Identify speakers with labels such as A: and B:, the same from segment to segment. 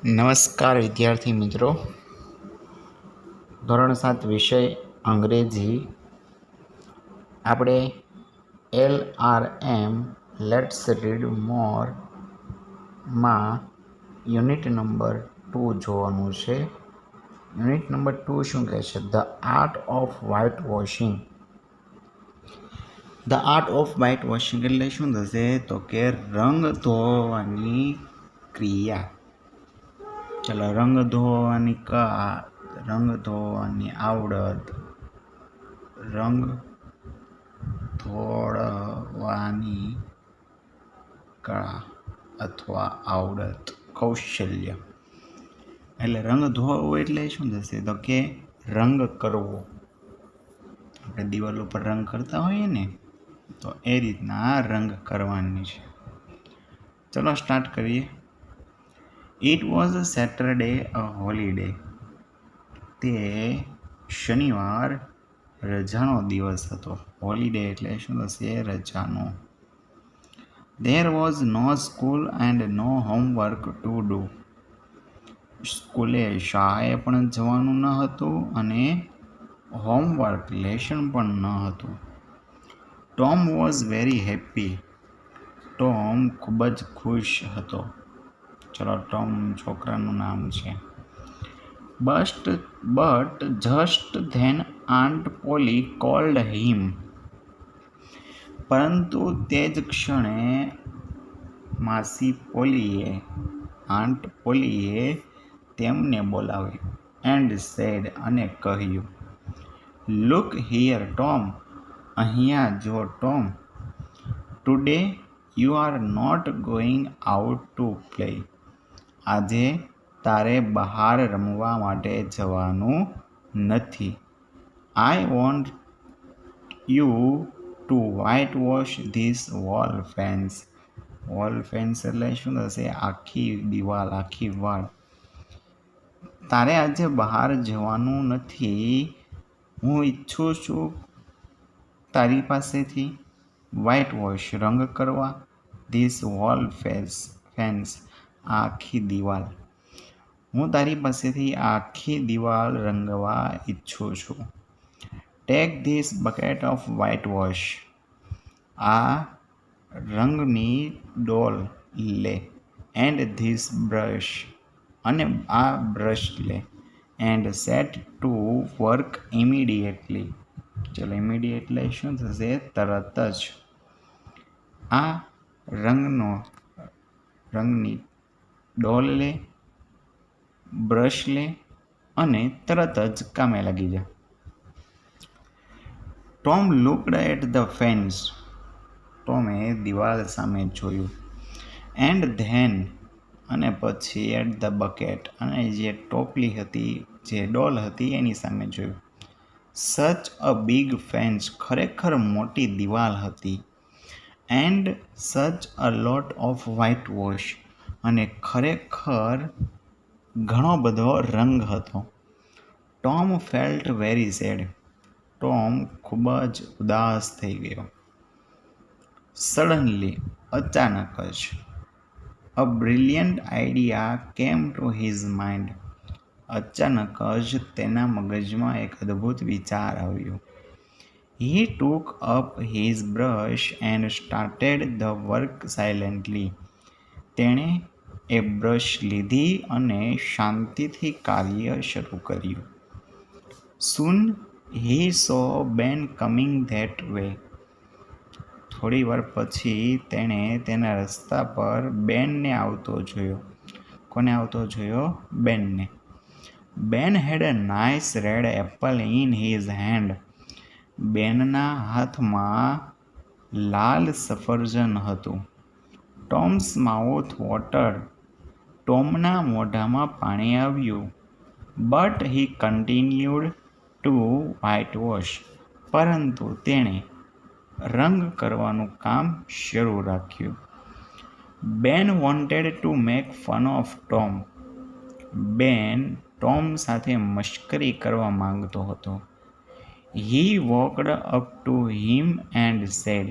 A: નમસ્કાર વિદ્યાર્થી મિત્રો. ધોરણ 7 વિષય અંગ્રેજી. આપણે LRM લેટ્સ રીડ મોરમાં યુનિટ નંબર 2 જોવાનું છે. યુનિટ નંબર 2 શું કહે છે? The art of white washing. The art of white washing એટલે શું થશે? તો કે રંગ ધોવાની ક્રિયા. ચાલો, રંગ ધોવાની આવડત, રંગ ધોળવાની કળા અથવા આવડત, કૌશલ્ય. એટલે રંગ ધોવો એટલે શું થશે? તો કે રંગ કરવો. આપણે દિવાલ ઉપર રંગ કરતા હોઈએ ને, તો એ રીતના રંગ કરવાની છે. ચલો સ્ટાર્ટ કરીએ. It was a Saturday, a holiday. તે શનિવાર, રજાનો દિવસ હતો. હોલિડે એટલે શું થશે? રજાનો. There was no school and no homework to do. શાળાએ પણ જવાનું ન હતું અને હોમવર્ક લેશન પણ ન હતું. Tom was very happy. Tom ખૂબ જ ખુશ હતો. ચલો, ટોમ છોકરાનું નામ છે. But just then Aunt Polly called him. પરંતુ તે જ ક્ષણે આન્ટ પોલીએ તેમને બોલાવ્યો. એન્ડ સેડ, અને કહ્યું, લુક હિયર ટોમ. અહીંયા જો Tom. Today you are not going out to play. આજે તારે બહાર રમવા માટે જવાનું નથી. I want you to white wash this wall fence. Wall fence એટલે શું થશે? આખી દિવાલ, આખી વાલ. તારે આજે બહાર જવાનું નથી. હું ઈચ્છું છું તારી પાસેથી વ્હાઇટ વોશ, રંગ કરવા, ધીસ વોલ ફેન્સ, આખી દિવાલ. હું તારી પાસેથી આખી દિવાલ રંગવા ઈચ્છું છું. Take this bucket of white wash. આ રંગની ડોલ લે. એન્ડ ધીસ બ્રશ, અને આ બ્રશ લે. And set to work immediately. ચલો, ઇમિડિયેટલી શું થશે? તરત જ. આ રંગની ડોલ લે, બ્રશ લે અને તરત જ કામે લાગી જા. Tom looked at the fence. ટોમે દિવાલ સામે જોયું. એન્ડ ધેન, અને પછી એટ ધ બકેટ, અને જે ટોપલી હતી, જે ડોલ હતી એની સામે જોયું. સચ અ બિગ ફેન્સ. ખરેખર મોટી દિવાલ હતી. And such a lot of white wash. અને ખરેખર ઘણો બધો રંગ હતો. Tom felt very sad. Tom ખૂબ જ ઉદાસ થઈ ગયો. સડનલી, અચાનક જ. A brilliant idea came to his mind. અચાનક જ તેના મગજમાં એક અદ્ભુત વિચાર આવ્યો. He took up his brush and started the work silently. તેણે એ બ્રશ લીધી અને શાંતિથી કાર્ય શરૂ કર્યું. સૂન હી સો બેન કમિંગ ધેટ વે. થોડી વાર પછી તેણે તેના રસ્તા પર બેનને આવતો જોયો. કોને આવતો જોયો? બેનને. Ben had a nice red apple in his hand. બેનના હાથમાં લાલ સફરજન હતું. Thomas mouth વોટર્ડ. ટોમના મોઢામાં પાણી આવ્યું. But he continued to white wash. પરંતુ તેણે રંગ કરવાનું કામ શરૂ રાખ્યું. Ben wanted to make fun of Tom. Ben Tom સાથે મશ્કરી કરવા માંગતો હતો. He walked up to him and said.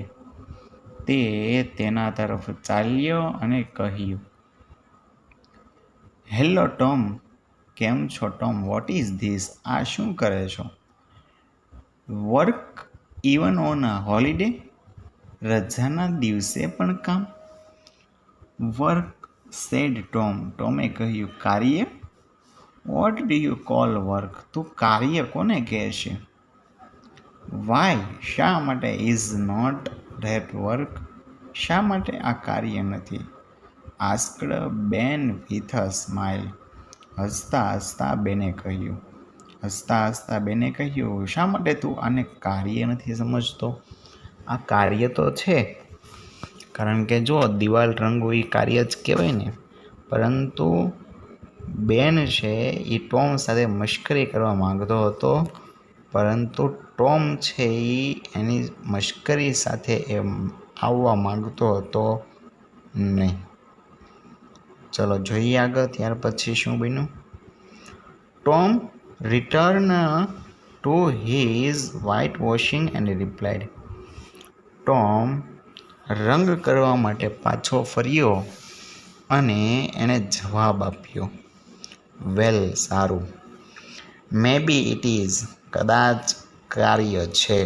A: તેના તરફ ચાલ્યો અને કહ્યું, હેલો ટોમ, કેમ છો ટોમ? What is this? આ શું કરે છો? Work even on a holiday? રજાના દિવસે પણ કામ? Work, sad Tom. ટોમે કહ્યું, કાર્ય? What do you call work? તું કાર્ય કોને કહે છે? વાય, શા માટે? Is not that work? શા માટે આ કાર્ય નથી? આસ્કડ બેન વિથ અ સ્માઇલ. હસતા હસતા બેને કહ્યું. શા માટે તું આને કાર્ય નથી સમજતો? આ કાર્ય તો છે, કારણ કે જો દિવાલ રંગવું એ કાર્ય જ કહેવાય ને. પરંતુ બેન છે એ ટોમ સાથે મશ્કરી કરવા માંગતો હતો, પરંતુ ટોમ છે એ એની મશ્કરી સાથે આવવા માંગતો હતો નહીં. ચલો જોઈએ આગળ. ત્યાર પછી શું બન્યું? Tom return to his white washing and replied. Tom રંગ કરવા માટે પાછો ફર્યો અને એણે જવાબ આપ્યો, વેલ, સારું. મે બી ઇટ ઇઝ, કદાચ કાર્ય છે.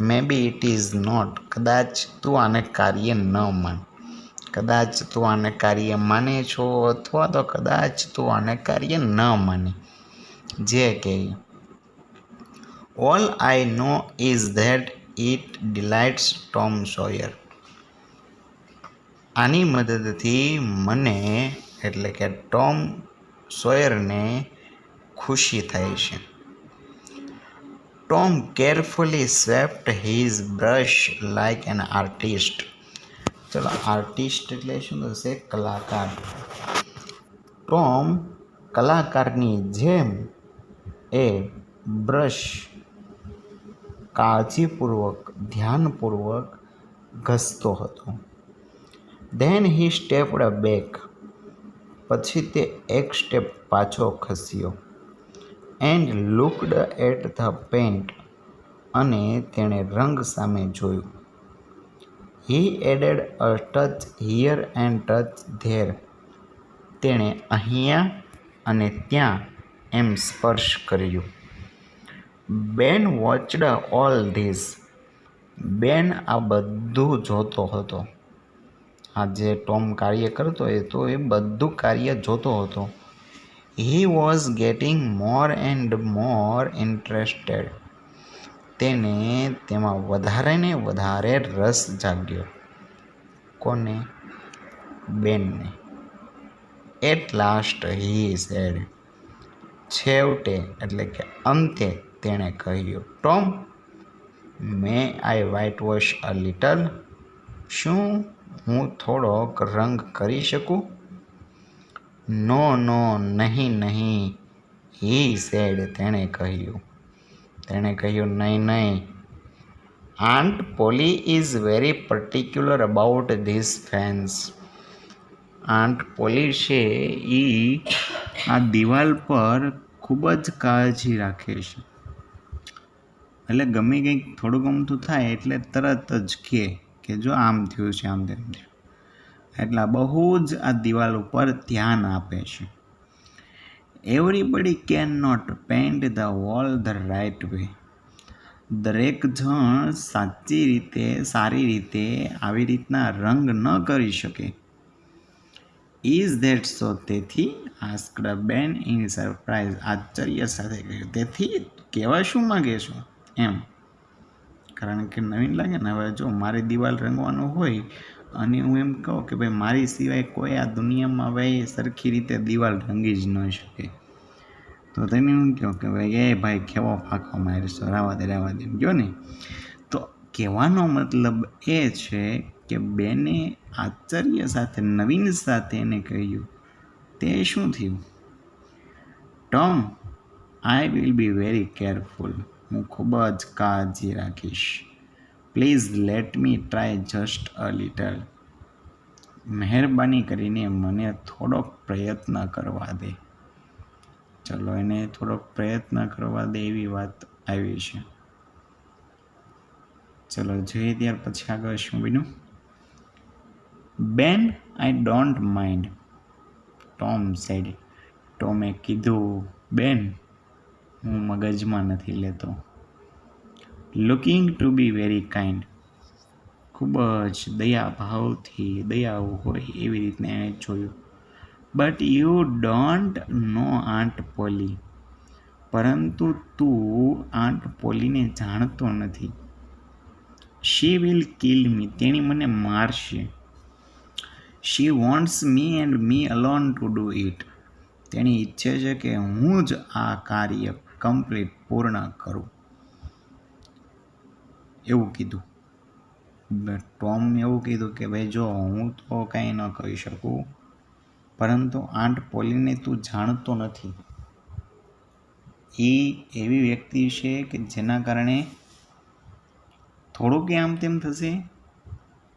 A: મે બી ઇટ ઇઝ નોટ, કદાચ તું આને કાર્ય ન માન. કદાચ તું આને કાર્ય માને છો, અથવા તો કદાચ તું આને કાર્ય ન માને. જે કે all I know is that it delights Tom Sawyer. આની મદદથી મને એટલે કે ટોમ સોયરને ખુશી થાય છે. Tom carefully swept his brush like an artist. ચલો, આર્ટિસ્ટ એટલે શું થશે? કલાકાર. ટોમ કલાકારની જેમ એ બ્રશ કાળજીપૂર્વક, ધ્યાનપૂર્વક ઘસતો હતો. Then he stepped back. પછી તે એક સ્ટેપ પાછો ખસ્યો. And looked at the paint. અને તેણે રંગ સામે જોયું. He added a touch here and touch there. તેણે અહીંયા અને ત્યાં એમ સ્પર્શ કર્યું. બેન વોચડ ઓલ ધીસ. બેન આ બધું જોતો હતો. આ જે ટોમ કાર્ય કરતો હતો એ બધું કાર્ય જોતો હતો. He was getting more and more interested. તેને તેમાં વધારે ને વધારે રસ જાગ્યો. કોને? બેનને. At last he said. છેવટે એટલે કે અંતે તેણે કહ્યું, Tom, may I whitewash a little? શું હું થોડોક રંગ કરી શકું? નો, નો, નહીં, નહીં, હી સેડ. તેણે કહ્યું, નહીં. Aunt Polly is very particular about this fence. Aunt Polly છે એ આ દિવાલ પર ખૂબ જ કાળજી રાખે છે. એટલે ગમે કંઈક થોડું ગમતું થાય એટલે તરત જ કે જો આમ થયું છે, આમ તેમ થયું. એટલે બહુ જ આ દિવાલ ઉપર ધ્યાન આપે છે. Everybody can not paint the wall the right way. દરેક જણ સારી રીતે આવી રીતના રંગ ન કરી શકે. ઇઝ ધેટ સો? તેથી? આસ્કડ બેન ઇન સરપ્રાઇઝ. આશ્ચર્ય સાથે કહ્યું. તેથી કહેવા શું માગે છો એમ? કારણ કે નવીન લાગે ને. હવે જો મારી દિવાલ રંગવાનું હોય અને હું એમ કહું કે ભાઈ મારી સિવાય કોઈ આ દુનિયામાં ભાઈ સરખી રીતે દિવાલ રંગી જ ન શકે, તો તેને હું કહું કે ભાઈ કેવો ફાંકો મારીશો, રાવા દે ગયો ને. તો કહેવાનો મતલબ એ છે કે બેને આશ્ચર્ય સાથે, નવીન સાથે એને કહ્યું. તે શું થયું? Tom, I will be very careful. હું ખૂબ જ કાળજી રાખીશ. Please let me try just a little. મહેરબાની કરીને મને થોડોક પ્રયત્ન કરવા દે. ચલો, એને થોડોક પ્રયત્ન કરવા દે એવી વાત આવી છે. ચલો જોઈએ ત્યાર પછી આગળ શું બન્યું. Ben, I don't mind. Tom said. ટોમે કીધું, બેન, હું મગજમાં નથી લેતો. Looking to be very kind. ખૂબ જ દયાળુ હોય એવી રીતને એણે જોયું. But you don't know Aunt Polly. પરંતુ તું આંટ પોલીને જાણતો નથી. She will kill me. તેણી મને મારશે. She wants me and me alone to do it. તેણી ઈચ્છે છે કે હું જ આ કાર્ય પૂર્ણ કરું. એવું કીધું. ટોમ એવું કીધું કે ભાઈ જો, હું તો કંઈ ન કહી શકું, પરંતુ આંટ પોલીને તું જાણતો નથી. એ એવી વ્યક્તિ છે કે જેના કારણે થોડુંક આમ તેમ થશે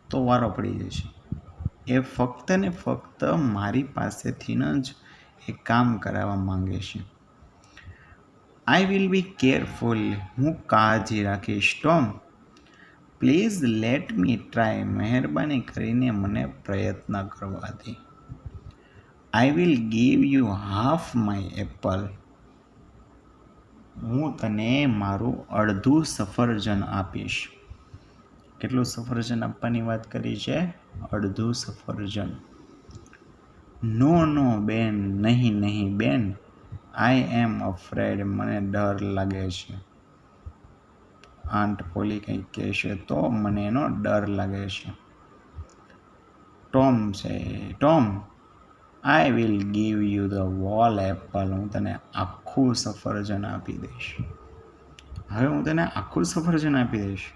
A: તો વારો પડી જશે. એ ફક્ત ને ફક્ત મારી પાસેથી જ એ કામ કરાવવા માંગે છે. I will be careful. હું કાળજી રાખીશ. Tom, please let me try. મહેરબાની કરીને મને પ્રયત્ન કરવા દે. I will give you half my apple. હું તને મારું અડધું સફરજન આપીશ. કેટલું સફરજન આપવાની વાત કરી છે? અડધું સફરજન. નો બેન, નહીં બેન. આઈ એમ અફ્રેડ. મને ડર લાગે છે. આંટ પોલી કંઈક કહેશે તો મને એનો ડર લાગે છે. Tom, I will give you the whole apple. હું તને આખું સફરજન આપી દઈશ. હવે હું તને આખું સફરજન આપી દઈશ.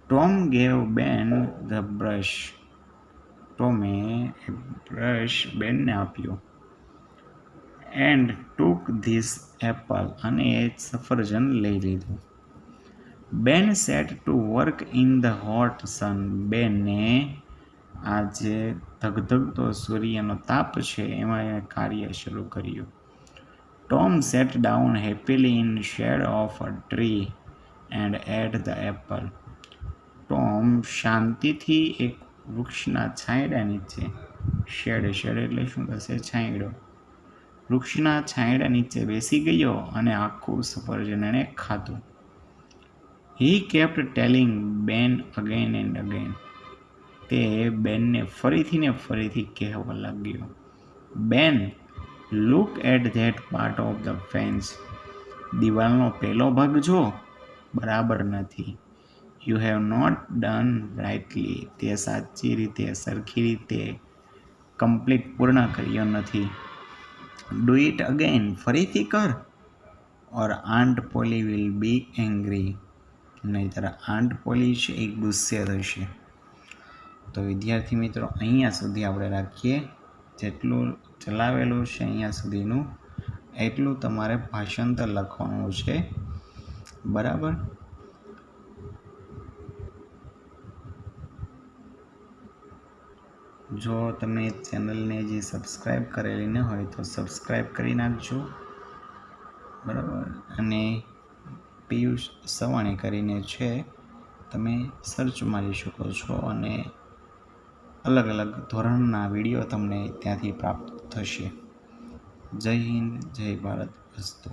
A: ટોમ ગેવ બેન ધ બ્રશ. ટોમે બ્રશ બેનને આપ્યો. And took this Apple. અને એ સફરજન લઈ લીધું. બેન set to work in the hot sun. બેને આ જે ધગધગતો સૂર્યનો તાપ છે એમાં એણે કાર્ય શરૂ કર્યું. Tom sat down happily in shade of a tree and ate the apple. Tom શાંતિથી એક વૃક્ષના છાંયડા નીચે, શેડ એટલે શું થશે? છાંયડો. વૃક્ષના છાંયડા નીચે બેસી ગયો અને આખું સફરજન એણે ખાધું. He kept telling Ben again and again. તે બેનને ફરીથી કહેવા લાગ્યો, Ben, look at that part of the fence. દિવાલનો પેલો ભાગ જો, બરાબર નથી. You have not done rightly. તે સરખી રીતે પૂર્ણ કર્યો નથી. Do it again. ફરીથી કર. Or Aunt Polly will be angry. નહીંતર આંટ પોલી છે એ ગુસ્સે થશે. તો વિદ્યાર્થી મિત્રો, અહીંયા સુધી આપણે રાખીએ. જેટલું ચલાવેલું છે અહીંયા સુધીનું, એટલું તમારે ભાષાંતર લખવાનું છે. બરાબર? જો તમે ચેનલને જે સબસ્ક્રાઈબ કરેલી ન હોય તો સબસ્ક્રાઈબ કરી નાખજો. બરાબર? અને પિયુષ સવાણી કરીને છે, તમે સર્ચ મારી શકો છો અને અલગ અલગ ધોરણના વિડીયો તમને ત્યાંથી પ્રાપ્ત થશે. જય હિન્દ, જય ભારત. અસ્તુ.